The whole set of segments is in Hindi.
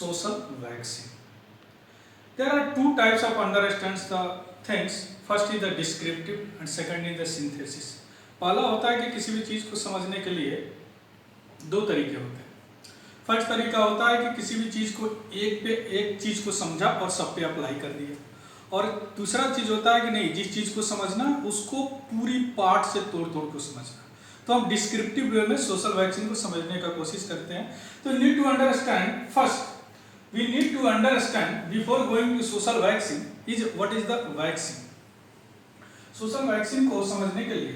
social vaccine. There are two types of understands the things. First is the descriptive and second is the synthesis. पहला होता है कि किसी भी चीज़ को समझने के लिए दो तरीके होते हैं. फर्स्ट तरीका होता है कि किसी भी चीज़ को एक चीज़ को समझा और सब पे अप्लाई कर दिया, और दूसरा चीज़ होता है कि नहीं, जिस चीज़ को समझना उसको पूरी पार्ट से तोड़ तोड़ को समझना. तो हम डिस्क्रिप्टिव वे में सोशल वैक्सीन को समझने का कोशिश करते हैं. तो need to understand first, we need to understand before going to social vaccine is what is the vaccine. social vaccine को समझने के लिए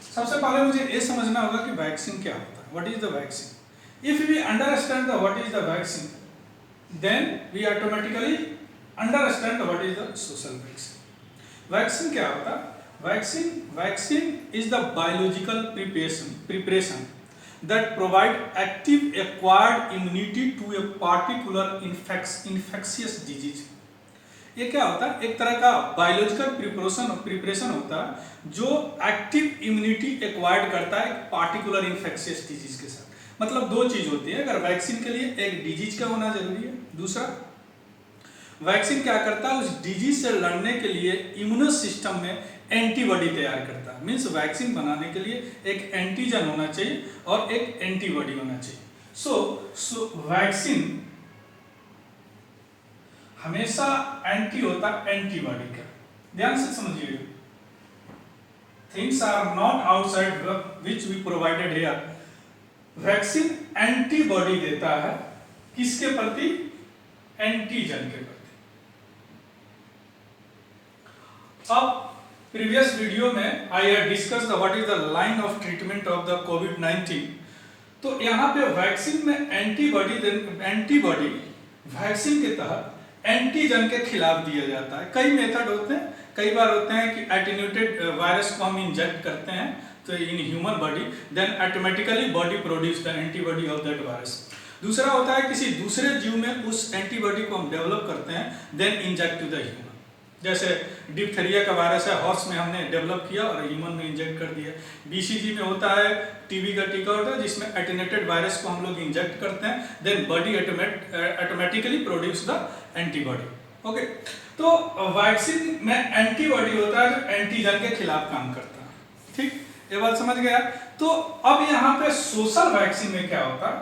सबसे पहले मुझे ये समझना होगा कि वैक्सीन क्या होता है. what is the vaccine? if we understand the what is the vaccine, then we automatically understand what is the social vaccine. Vaccine क्या होता है? Vaccine is the biological preparation that provide active acquired immunity to a particular infectious disease. ये क्या होता है? एक तरह का बायोलॉजिकल प्रिपरेशन होता है जो एक्टिव इम्यूनिटी एक्वायर्ड करता है एक पार्टिकुलर इन्फेक्शियस डिजीज के साथ. मतलब दो चीज होती है. अगर वैक्सीन के लिए एक डिजीज का होना जरूरी है, दूसरा वैक्सीन क्या करता है, उस डिजीज से लड़ने के लिए इम्यूनो सिस्टम में एंटीबॉडी तैयार करता है. मीन्स वैक्सीन बनाने के लिए एक एंटीजन होना चाहिए और एक एंटीबॉडी होना चाहिए. सो वैक्सीन हमेशा एंटी होता है एंटीबॉडी का. ध्यान से समझिए, things are not outside which we provided here. Vaccine antibody देता है किसके प्रति? एंटीजन के प्रति. अब प्रीवियस वीडियो में I have discuss the what is the line of treatment of the कोविड-19. तो यहाँ पे वैक्सीन में एंटीबॉडी वैक्सीन के तहत एंटीजन के खिलाफ दिया जाता है. कई मेथड होते हैं. कई बार होते हैं कि एटेन्यूटेड वायरस को हम इंजेक्ट करते हैं तो in human body, then automatically body produce the antibody of that virus. दूसरा होता है किसी दूसरे जीव में उस एंटीबॉडी को हम डेवलप करते हैं, then inject to the human. जैसे डिप्थेरिया का वायरस है, हॉर्स में हमने डेवलप किया और ह्यूमन में इंजेक्ट कर दिया. बीसीजी में होता है, टीबी का टीका होता है जिसमें एटेन्यूटेड वायरस को हम लोग इंजेक्ट करते हैं, then body automatically produce the antibody. Okay, तो वैक्सीन में एंटीबॉडी होता है जो एंटीजन के खिलाफ काम करता है. ठीक, ये बात समझ गया. तो अब यहाँ पे सोशल वैक्सीन में क्या होता है?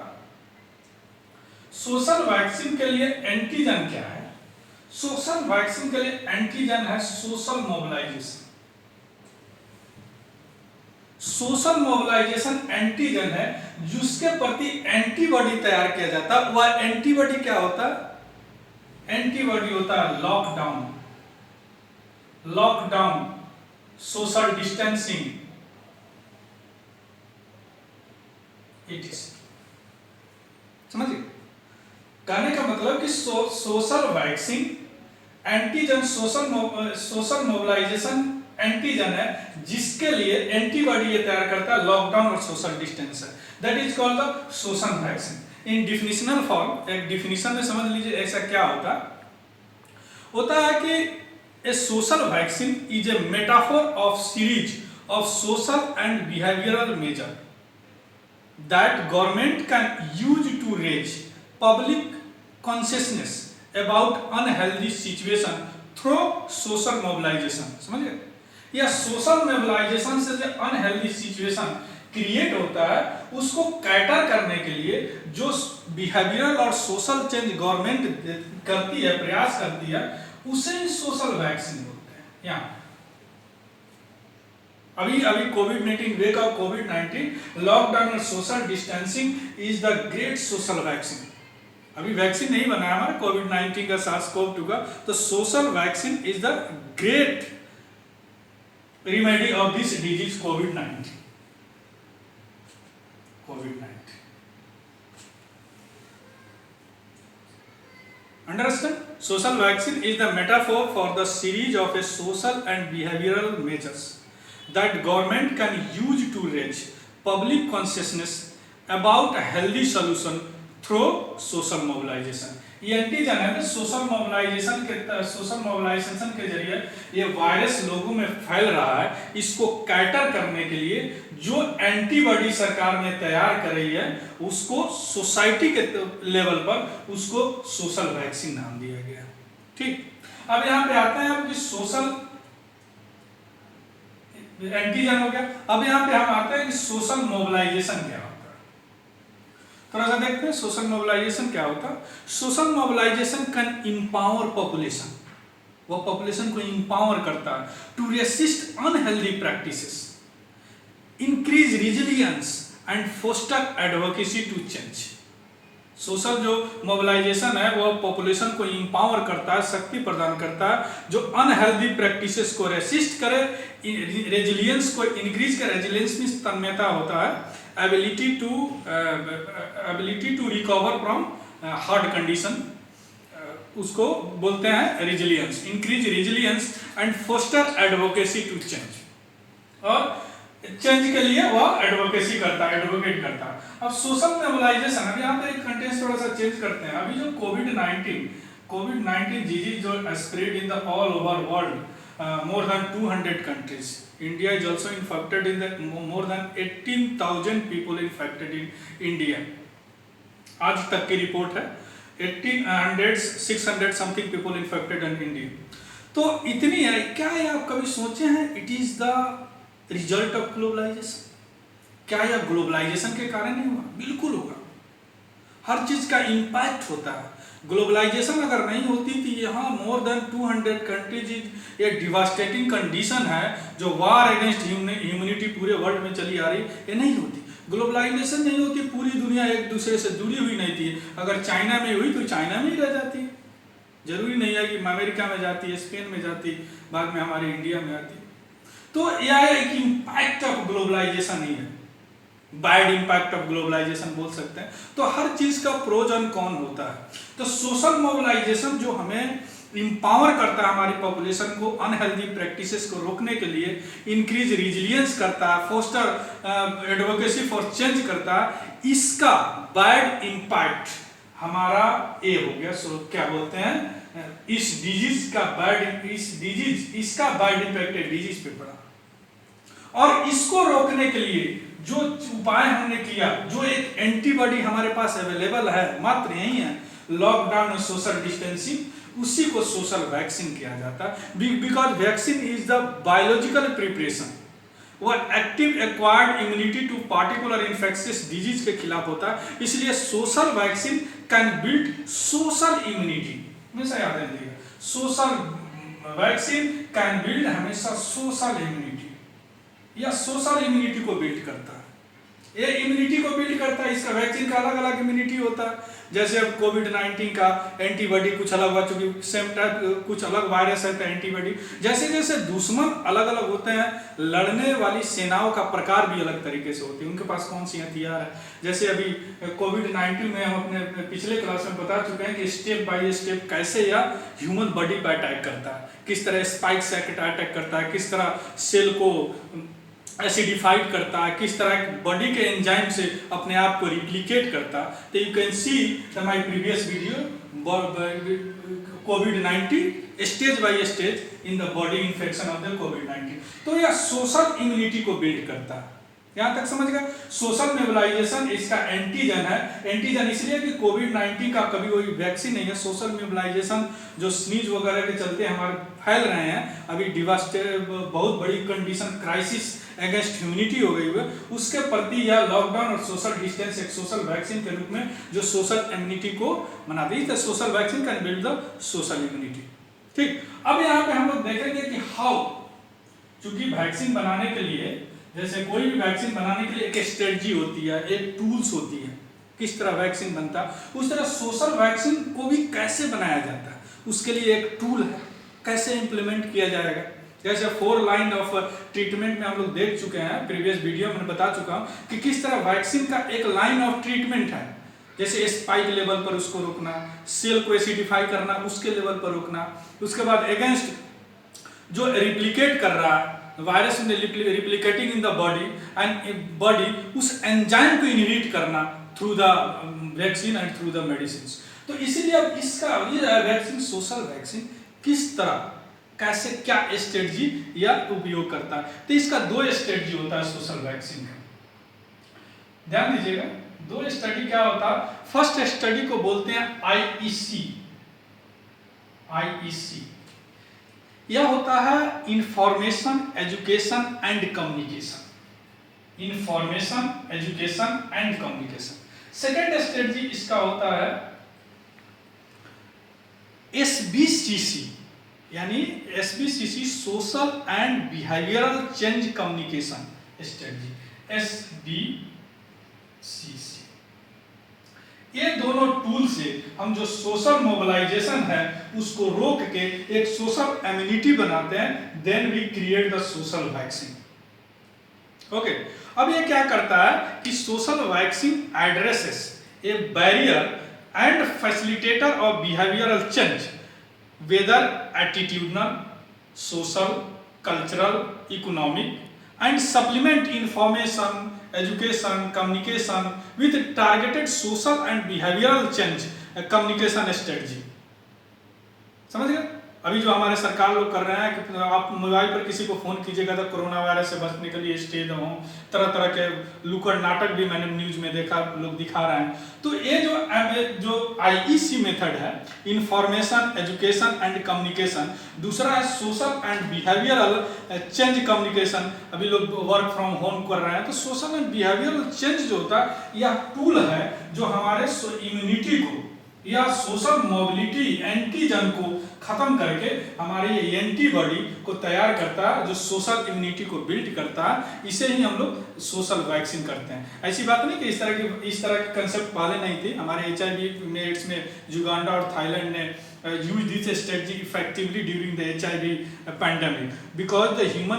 सोशल वैक्सीन के लिए एंटीजन क्या है? सोशल वैक्सीन के लिए एंटीजन है social mobilization. Social mobilization antigen है जिसके प्रति एंटीबॉडी तैयार किया जाता है. वह एंटीबॉडी क्या होता है? एंटीबॉडी होता है लॉकडाउन, सोशल डिस्टेंसिंग, समझिए. कहने का मतलब कि social vaccine antigen social mobilization antigen है जिसके लिए एंटीबॉडी ये तैयार करता है लॉकडाउन और सोशल डिस्टेंस है. That is called the social vaccine. In definitional form, एक डिफिनिशन में समझ लीजिए ऐसा क्या होता है कि a social vaccine is a metaphor of series of social and behavioural measure that government can use to raise public consciousness about unhealthy situation through social mobilization. समझिए, या सोशल मोबिलाइजेशन से जो अनहेल्दी सिचुएशन क्रिएट होता है उसको कैटर करने के लिए जो बिहेवियरल और सोशल चेंज गवर्नमेंट करती है, प्रयास करती है, उसे सोशल वैक्सीन बोलते हैं. यहाँ अभी कोविड-19 वेक ऑफ कोविड-19 लॉकडाउन और social distancing is the great social vaccine. अभी वैक्सीन नहीं बना है हमारा कोविड-19 का, SARS-CoV-2 का. तो social vaccine is the great remedy of this disease covid. Understand? Social vaccine is the metaphor for the series of a social and behavioral measures that government can use to raise public consciousness about a healthy solution through social mobilization. ये एंटीजन है ना सोशल मोबिलाइजेशन के जरिए ये वायरस लोगों में फैल रहा है, इसको कैटर करने के लिए जो एंटीबॉडी सरकार ने तैयार कर रही है उसको सोसाइटी के लेवल पर उसको सोशल वैक्सीन नाम दिया गया। ठीक, अब यहाँ पे आते हैं आप कि सोशल एंटीजन हो गया। अब यहाँ पे हम आते हैं कि सोशल मोबिलाइजेशन क्या होता है। थोड़ा सा देखते हैं सोशल मोबिलाइजेशन क्या होता है। Social mobilization can empower population, वो पॉपुलेशन को इंपावर करता है to resist unhealthy practices, increase resilience and foster advocacy to change. Social जो मोबिलाइजेशन है वो पॉपुलेशन को इंपावर करता है, शक्ति प्रदान करता है जो अनहेल्दी प्रैक्टिसेस को रेसिस्ट करे, रेजिलियंस को इंक्रीज करे। रेजिलियंस में तन्मयता होता है, ability to recover from heart condition, उसको बोलते हैं resilience, increase resilience and foster advocacy to change, और चेंज के लिए वह एडवोकेसी करता है, एडवोकेट करता है। अब सोशल मोबिलाइजेशन, अब यहाँ पे एक कंटेंट थोड़ा सा चेंज करते हैं। अभी जो कोविड-19 डिजीज जो spread in the all over world, more than 200 countries. India is also infected in the more than 18,000 people infected in India. आज तक की रिपोर्ट है 600 something people infected in India. तो इतनी है, क्या ये आप कभी सोचे हैं it is the result of globalization? क्या यह ग्लोबलाइजेशन के कारण नहीं हुआ? बिल्कुल होगा। हर चीज का इंपैक्ट होता है। ग्लोबलाइजेशन अगर नहीं होती तो यहाँ मोर देन 200 कंट्रीज, ये डिवास्टेटिंग कंडीशन है जो वार अगेंस्ट ह्यूमैनिटी पूरे वर्ल्ड में चली आ रही, ये नहीं होती। ग्लोबलाइजेशन नहीं होती, पूरी दुनिया एक दूसरे से जुड़ी हुई नहीं थी। अगर चाइना में हुई तो चाइना में ही रह जाती, जरूरी नहीं है कि अमेरिका में जाती है, स्पेन में जाती, बाद में हमारे इंडिया में आती। तो यह एक इम्पैक्ट ऑफ ग्लोबलाइजेशन ही है, बैड इंपैक्ट ऑफ ग्लोबलाइजेशन बोल सकते हैं। तो हर चीज का प्रोज एंड कॉन होता है। तो सोशल मोबिलाइजेशन जो हमें इंपावर करता है हमारी पॉपुलेशन को अनहेल्दी प्रैक्टिसेस को रोकने के लिए, इंक्रीज रिजिलियंस करता है, फोस्टर एडवोकेसी फॉर चेंज करता है, इसका बैड इंपैक्ट हमारा ए हो गया। सो क्या बोलते हैं, इसका बैड इंपैक्ट डिजीज पे पड़ा। और इसको रोकने के लिए जो उपाय हमने किया, जो एक एंटीबॉडी हमारे पास अवेलेबल है, मात्र यही है, लॉकडाउन और सोशल डिस्टेंसिंग, उसी को सोशल वैक्सीन किया जाता है। Because vaccine is the biological preparation, वो active acquired immunity to particular infectious disease के खिलाफ होता है। इसलिए social vaccine can build social immunity, हमेशा याद रखिएगा, सोशल वैक्सीन कैन बिल्ड हमेशा सोशल इम्यूनिटी, या सोशल इम्यूनिटी को बिल्ड करता है। ये इम्यूनिटी को बिल्ड करता है। इसका वैक्सीन का अलग अलग इम्यूनिटी होता है। जैसे अब कोविड-19 का एंटीबॉडी कुछ अलग हुआ, चूंकि सेम टाइप कुछ अलग वायरस है तो एंटीबॉडी, जैसे जैसे दुश्मन अलग अलग होते हैं, लड़ने वाली सेनाओं का प्रकार भी अलग तरीके से होती है, उनके पास कौन सी हथियार है। जैसे अभी कोविड-19 में हम अपने पिछले क्लास में बता चुके हैं कि स्टेप बाय स्टेप कैसे यह ह्यूमन बॉडी पर अटैक करता है, किस तरह स्पाइक से अटैक करता है, किस तरह सेल को एसिडिफाइड करता है, किस तरह बॉडी के एंजाइम से अपने आप को रिप्लिकेट करता है। तो you can see my previous video covid stage by stage in the body infection of the कोविड-19। तो यह सोशल इम्यूनिटी को बिल्ड करता है। यहां तक समझ गए। सोशल मोबिलाइजेशन इसका एंटीजन है। एंटीजन इसलिए कि कोविड-19 का कभी कोई वैक्सीन नहीं है। सोशल मोबिलाइजेशन जो स्नीज वगैरह के चलते हमारे फैल रहे हैं, अभी बहुत बड़ी कंडीशन क्राइसिस अगेंस्ट ह्यूमैनिटी हो गई है, उसके प्रति या लॉकडाउन और सोशल डिस्टेंस एक सोशल वैक्सीन के रूप में जो सोशल इम्यूनिटी को बना दी। तो social vaccine can build the social immunity. ठीक, अब यहाँ पे हम लोग देखेंगे कि हाउ, चूंकि वैक्सीन बनाने के लिए, जैसे कोई भी वैक्सीन बनाने के लिए एक स्ट्रेटजी होती है, एक टूल्स होती है, किस तरह वैक्सीन बनता है, उस तरह सोशल वैक्सीन को भी कैसे बनाया जाता है, उसके लिए एक टूल है, कैसे इंप्लीमेंट किया जाएगा। जैसे 4 लाइन ऑफ ट्रीटमेंट में हम लोग देख चुके हैं, प्रीवियस वीडियो में बता चुका हूं कि किस तरह वैक्सीन का एक लाइन ऑफ ट्रीटमेंट है। जैसे स्पाइक लेवल पर उसको रोकना, सेल को एसिडिफाई करना, उसके लेवल पर रोकना, उसके बाद अगेंस्ट जो रिप्लिकेट कर रहा है वायरस में, replicating in the body and body उस एंजाइम को इनहिबिट करना through the vaccine and through the medicine. तो इसीलिए अब इसका ये वैक्सीन, सोशल वैक्सीन किस तरह, कैसे, क्या स्ट्रेटजी या उपयोग करता है। तो इसका 2 स्ट्रेटजी होता है सोशल वैक्सीन का, ध्यान दीजिएगा। 2 स्टडी क्या होता है। फर्स्ट स्टडी को बोलते हैं आईईसी। यह होता है information, education and communication. Information, education and communication. Second strategy इसका होता है एसबीसीसी, यानी SBCC, social and behavioural change communication strategy, SBCC. ये दोनों टूल से हम जो सोशल मोबिलाइजेशन है उसको रोक के एक सोशल इम्यूनिटी बनाते हैं, then we create the social vaccine. Okay, अब ये क्या करता है कि social vaccine addresses a barrier and facilitator of behavioural change, whether attitudinal, social, cultural, economic, and supplement information, education, communication with targeted social and behavioral change communication strategy। समझ गए। अभी जो हमारे सरकार लोग कर रहे हैं कि आप मोबाइल पर किसी को फोन कीजिएगा तो कोरोना वायरस से बचने के लिए स्टे दो, तरह तरह के लुकड़ नाटक भी मैंने न्यूज में देखा, लोग दिखा रहे हैं। तो ये जो आईईसी मेथड है, इंफॉर्मेशन, एजुकेशन एंड कम्युनिकेशन, दूसरा है social and behavioural change communication. अभी लोग वर्क फ्रॉम होम कर रहे हैं, तो सोशल एंड बिहेवियरल चेंज जो होता है यह टूल है जो हमारे इम्यूनिटी को या सोशल मोबिलिटी एंटीजन को खत्म करके हमारे ये एंटीबॉडी को तैयार करता है, जो सोशल इम्यूनिटी को बिल्ड करता है। इसे ही हम लोग सोशल वैक्सीन करते हैं। ऐसी बात नहीं कि इस तरह की कंसेप्ट पहले नहीं थी। हमारे HIV में, एड्स में युगांडा और थाईलैंड ने use this strategy effectively during the HIV pandemic, because the human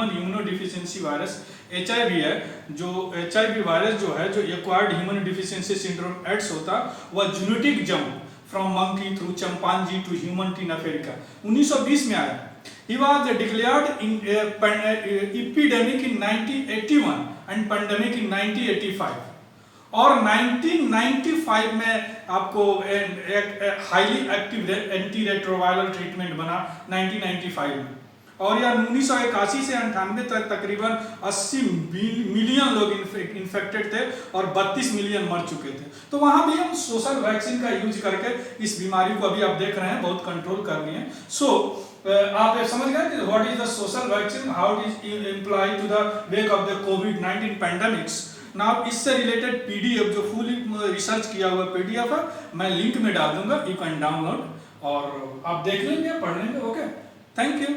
immunodeficiency virus HIV है, जो HIV वायरस जो है, जो acquired human deficiency syndrome AIDS होता, वह genetic jump from monkey through chimpanzee to human in Africa 1920 में आया। He was declared in epidemic in 1981 and pandemic in 1985 और 1995 में आपको highly active anti retroviral treatment बना 1995 में, और यह 1981 से 98 तक तकरीबन 80 मिलियन लोग इन्फेक्टेड थे और 32 मिलियन मर चुके थे। तो वहां भी हम सोशल वैक्सीन का यूज करके इस बीमारी को अभी आप देख रहे हैं बहुत कंट्रोल कर लिए हैं। सो आप समझ गए कि what is the social vaccine, how it is imply to the wake of the कोविड-19 पैंडेमिक्स। नाउ इससे रिलेटेड पीडीएफ जो फुली रिसर्च किया हुआ पीडीएफ है, मैं लिंक में डाल दूंगा, यू कैन डाउनलोड और आप देख लेंगे, पढ़ लेंगे। Okay, thank you.